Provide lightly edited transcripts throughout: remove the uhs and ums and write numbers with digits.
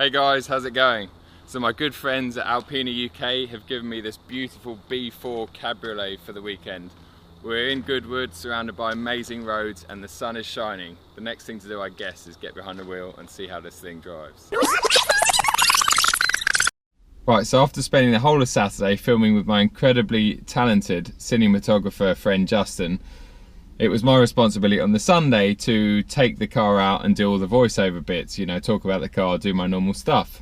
Hey guys, how's it going? So my good friends at Alpina UK have given me this beautiful B4 Cabriolet for the weekend. We're in Goodwood, surrounded by amazing roads, and the sun is shining. The next thing to do, I guess, is get behind the wheel and see how this thing drives. Right, so after spending the whole of Saturday filming with my incredibly talented cinematographer friend Justin, it was my responsibility on the Sunday to take the car out and do all the voiceover bits, you know, talk about the car, do my normal stuff.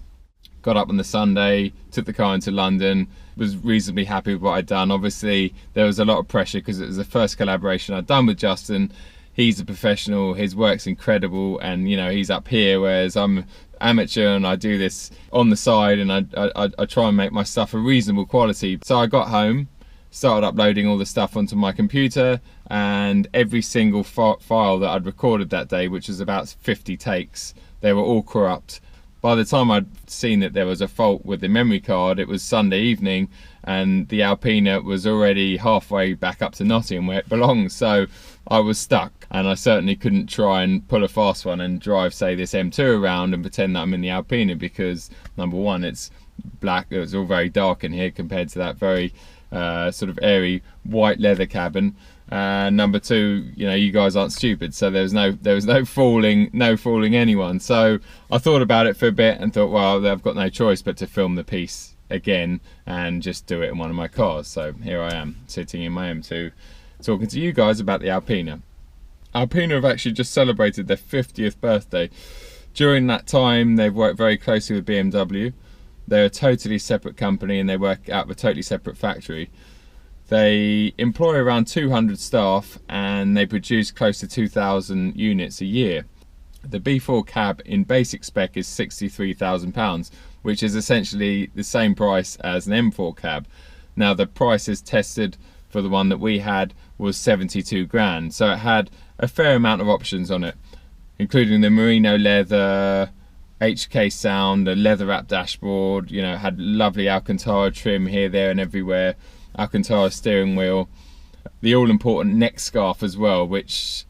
Got up on the Sunday, took the car into London, was reasonably happy with what I'd done. Obviously, there was a lot of pressure because it was the first collaboration I'd done with Justin. He's a professional, his work's incredible, and you know, he's up here, whereas I'm amateur and I do this on the side, and I try and make my stuff a reasonable quality. So I got home, started uploading all the stuff onto my computer, and every single file that I'd recorded that day, which was about 50 takes, they were all corrupt. By the time I'd seen that there was a fault with the memory card, it was Sunday evening and the Alpina was already halfway back up to Nottingham where it belongs. So I was stuck, and I certainly couldn't try and pull a fast one and drive, say, this M2 around and pretend that I'm in the Alpina, because number one, it's black, it was all very dark in here compared to that very sort of airy white leather cabin. Number two, you know, you guys aren't stupid, so there was no fooling anyone. So I thought about it for a bit and thought, well, I've got no choice but to film the piece again and just do it in one of my cars. So here I am, sitting in my M2 talking to you guys about the Alpina. Alpina have actually just celebrated their 50th birthday. During that time, they've worked very closely with BMW. They're a totally separate company and they work out of a totally separate factory. They employ around 200 staff and they produce close to 2,000 units a year. The B4 cab in basic spec is £63,000, which is essentially the same price as an M4 cab. Now the prices tested for the one that we had was 72 grand, so it had a fair amount of options on it, including the merino leather, HK sound, a leather wrap dashboard, you know, it had lovely Alcantara trim here, there and everywhere, Alcantara steering wheel, the all-important neck scarf as well, which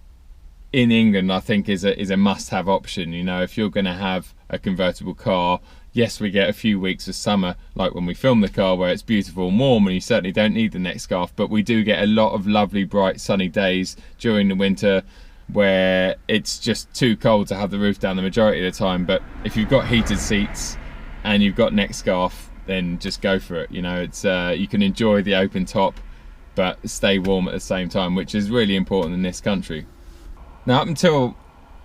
in England I think is a must-have option. You know, if you're going to have a convertible car, yes, we get a few weeks of summer, like when we film the car, where it's beautiful and warm and you certainly don't need the neck scarf, but we do get a lot of lovely bright sunny days during the winter where it's just too cold to have the roof down the majority of the time. But if you've got heated seats and you've got neck scarf, then just go for it. You know, it's you can enjoy the open top but stay warm at the same time, which is really important in this country. Now, up until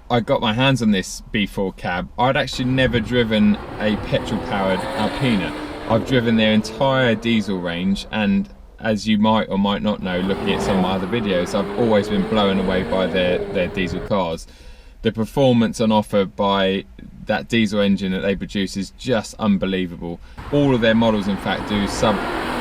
I got my hands on this B4 cab, I'd actually never driven a petrol powered Alpina. I've driven their entire diesel range, and as you might or might not know, looking at some of my other videos, I've always been blown away by their diesel cars. The performance on offer by that diesel engine that they produce is just unbelievable. All of their models, in fact, do sub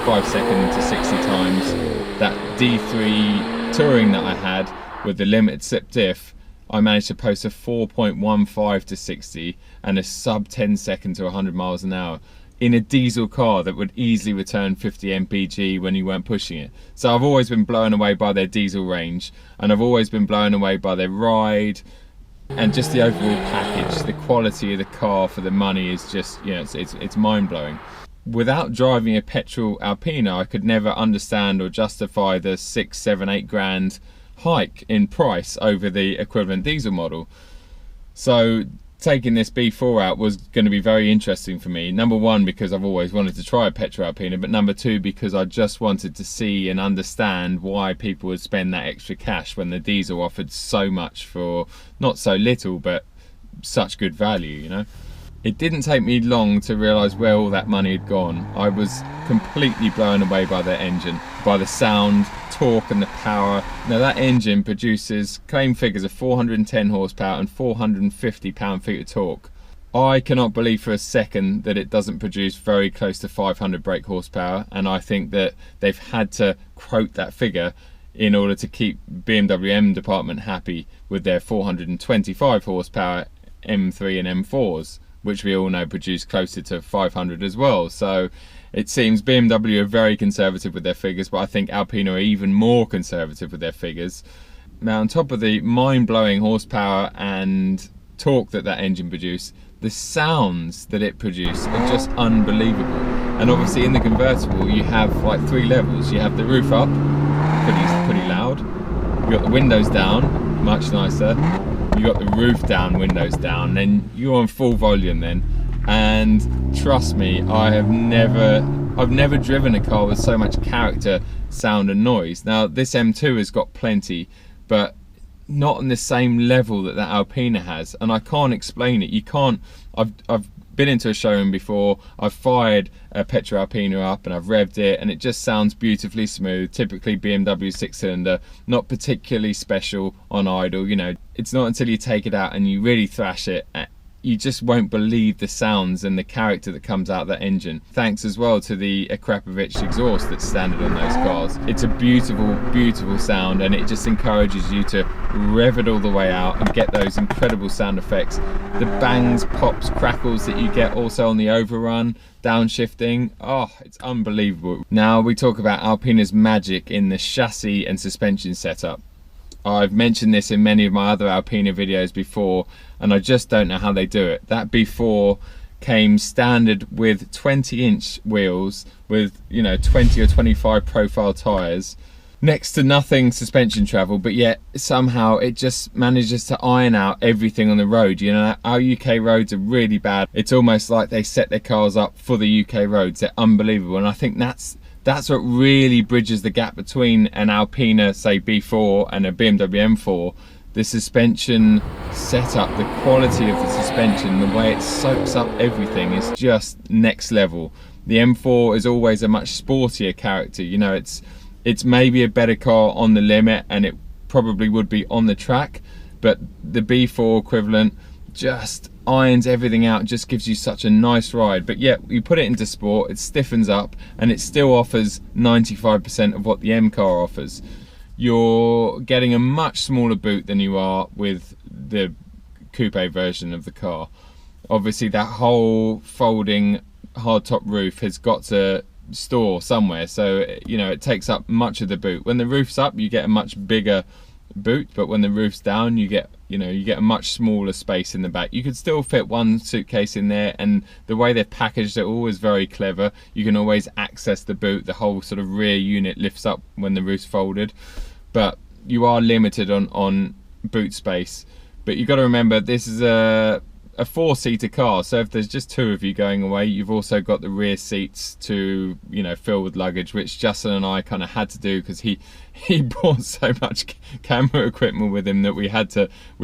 5 seconds to 60 times. That D3 Touring that I had with the limited slip diff, I managed to post a 4.15 to 60 and a sub 10 second to 100 miles an hour in a diesel car that would easily return 50 mpg when you weren't pushing it. So I've always been blown away by their diesel range, and I've always been blown away by their ride, and just the overall package. The quality of the car for the money is just, you know, it's mind-blowing. Without driving a petrol Alpina, I could never understand or justify the 6, 7, 8 grand hike in price over the equivalent diesel model. So taking this B4 out was going to be very interesting for me. Number one, because I've always wanted to try a petrol Alpina, but number two, because I just wanted to see and understand why people would spend that extra cash when the diesel offered so much for not so little, but such good value, you know. It didn't take me long to realise where all that money had gone. I was completely blown away by their engine, by the sound, torque and the power. Now that engine produces claim figures of 410 horsepower and 450 pound-feet of torque. I cannot believe for a second that it doesn't produce very close to 500 brake horsepower, and I think that they've had to quote that figure in order to keep BMW M department happy with their 425 horsepower M3 and M4s, which we all know produce closer to 500 as well. So it seems BMW are very conservative with their figures, but I think Alpina are even more conservative with their figures. Now, on top of the mind-blowing horsepower and torque that engine produced, the sounds that it produces are just unbelievable. And obviously in the convertible you have like 3 levels. You have the roof up, pretty loud. You got the windows down, much nicer. You got the roof down, windows down. Then you're on full volume then. And trust me, I've never driven a car with so much character, sound and noise. Now this M2 has got plenty, but not on the same level that Alpina has, and I can't explain it. You can't. I've been into a showroom before, I've fired a petrol Alpina up and I've revved it, and it just sounds beautifully smooth. Typically BMW 6-cylinder, not particularly special on idle. You know, it's not until you take it out and you really thrash it, you just won't believe the sounds and the character that comes out of that engine. Thanks as well to the Akrapovic exhaust that's standard on those cars. It's a beautiful, beautiful sound, and it just encourages you to rev it all the way out and get those incredible sound effects. The bangs, pops, crackles that you get also on the overrun, downshifting, oh, it's unbelievable. Now we talk about Alpina's magic in the chassis and suspension setup. I've mentioned this in many of my other Alpina videos before, and I just don't know how they do it. That B4 came standard with 20-inch wheels with, you know, 20 or 25 profile tyres, next to nothing suspension travel, but yet somehow it just manages to iron out everything on the road. You know, our UK roads are really bad. It's almost like they set their cars up for the UK roads. They're unbelievable, and I think that's what really bridges the gap between an Alpina, say B4, and a BMW M4. The suspension setup, the quality of the suspension, the way it soaks up everything is just next level. The M4 is always a much sportier character. You know, it's maybe a better car on the limit, and it probably would be on the track, but the B4 equivalent just irons everything out, just gives you such a nice ride. But yet you put it into sport, it stiffens up, and it still offers 95% of what the M car offers. You're getting a much smaller boot than you are with the coupe version of the car. Obviously that whole folding hardtop roof has got to store somewhere, so you know it takes up much of the boot. When the roof's up you get a much bigger boot, but when the roof's down you get a much smaller space in the back. You could still fit one suitcase in there, and the way they've packaged it all is very clever. You can always access the boot. The whole sort of rear unit lifts up when the roof's folded, but you are limited on boot space. But you've got to remember this is a 4-seater car, so if there's just 2 of you going away, you've also got the rear seats to, you know, fill with luggage, which Justin and I kind of had to do because he brought so much camera equipment with him that we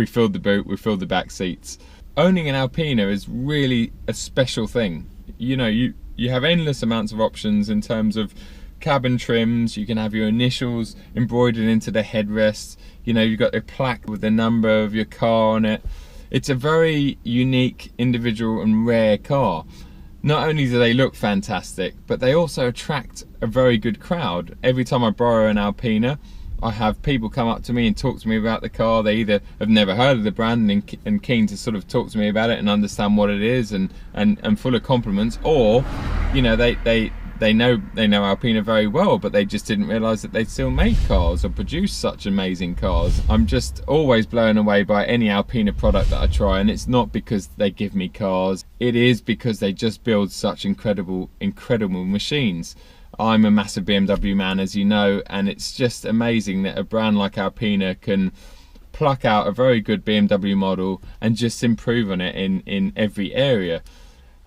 filled the boot, we filled the back seats. Owning an Alpina is really a special thing. You know, you have endless amounts of options in terms of cabin trims. You can have your initials embroidered into the headrest. You know, you've got a plaque with the number of your car on it. It's a very unique, individual and rare car. Not only do they look fantastic, but they also attract a very good crowd. Every time I borrow an Alpina, I have people come up to me and talk to me about the car. They either have never heard of the brand and keen to sort of talk to me about it and understand what it is and full of compliments, or, you know, they know Alpina very well, but they just didn't realise that they still made cars or produced such amazing cars. I'm just always blown away by any Alpina product that I try, and it's not because they give me cars, it is because they just build such incredible machines. I'm a massive BMW man, as you know, and it's just amazing that a brand like Alpina can pluck out a very good BMW model and just improve on it in every area,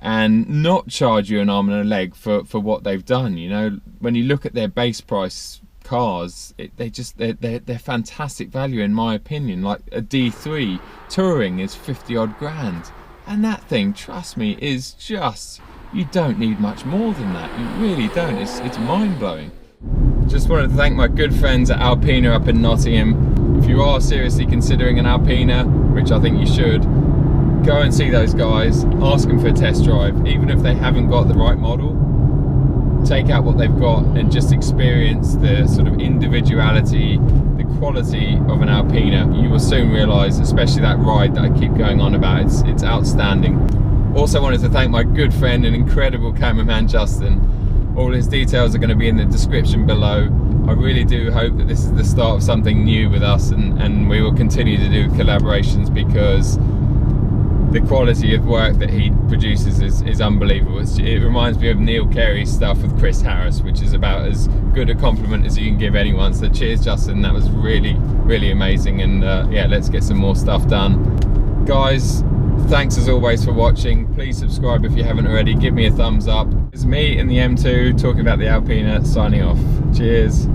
and not charge you an arm and a leg for what they've done. You know, when you look at their base price cars, they're fantastic value in my opinion. Like a D3 Touring is 50 odd grand, and that thing, trust me, is just, you don't need much more than that. You really don't. It's mind-blowing. Just wanted to thank my good friends at Alpina up in Nottingham. If you are seriously considering an Alpina, which I think you should, go and see those guys, ask them for a test drive. Even if they haven't got the right model, take out what they've got and just experience the sort of individuality, the quality of an Alpina. You will soon realise, especially that ride that I keep going on about, it's outstanding. Also wanted to thank my good friend and incredible cameraman Justin. All his details are going to be in the description below. I really do hope that this is the start of something new with us, and we will continue to do collaborations, because the quality of work that he produces is unbelievable. It reminds me of Neil Carey's stuff with Chris Harris, which is about as good a compliment as you can give anyone. So cheers, Justin, that was really amazing. And yeah, let's get some more stuff done. Guys, thanks as always for watching. Please subscribe if you haven't already, give me a thumbs up. It's me in the M2 talking about the Alpina, signing off. Cheers.